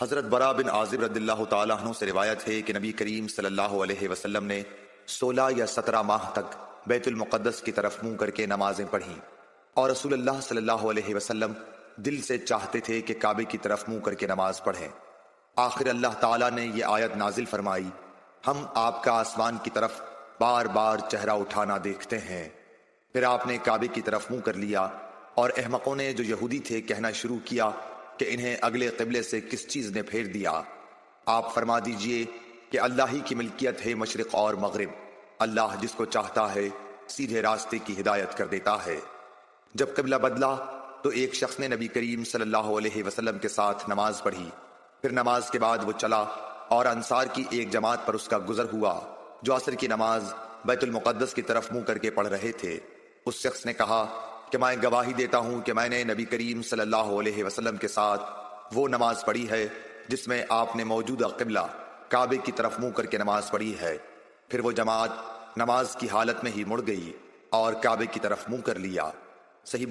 حضرت برا بن عازب رضی اللہ تعالیٰ عنہ سے روایت ہے کہ نبی کریم صلی اللہ علیہ وسلم نے 16 یا 17 ماہ تک بیت المقدس کی طرف منہ کر کے نمازیں پڑھیں، اور رسول اللہ صلی اللہ علیہ وسلم دل سے چاہتے تھے کہ کعبے کی طرف منہ کر کے نماز پڑھیں۔ آخر اللہ تعالیٰ نے یہ آیت نازل فرمائی، ہم آپ کا آسمان کی طرف بار بار چہرہ اٹھانا دیکھتے ہیں۔ پھر آپ نے کعبے کی طرف منہ کر لیا، اور احمقوں نے جو یہودی تھے کہنا شروع کیا کہ انہیں اگلے قبلے سے کس چیز نے پھیر دیا۔ آپ فرما دیجئے کہ اللہ ہی کی ملکیت ہے مشرق اور مغرب، اللہ جس کو چاہتا ہے سیدھے راستے کی ہدایت کر دیتا ہے۔ جب قبلہ بدلا تو ایک شخص نے نبی کریم صلی اللہ علیہ وسلم کے ساتھ نماز پڑھی، پھر نماز کے بعد وہ چلا اور انصار کی ایک جماعت پر اس کا گزر ہوا جو عصر کی نماز بیت المقدس کی طرف منہ کر کے پڑھ رہے تھے۔ اس شخص نے کہا کہ میں گواہی دیتا ہوں کہ میں نے نبی کریم صلی اللہ علیہ وسلم کے ساتھ وہ نماز پڑھی ہے جس میں آپ نے موجودہ قبلہ کعبے کی طرف منہ کر کے نماز پڑھی ہے۔ پھر وہ جماعت نماز کی حالت میں ہی مڑ گئی اور کعبے کی طرف منہ کر لیا۔ صحیح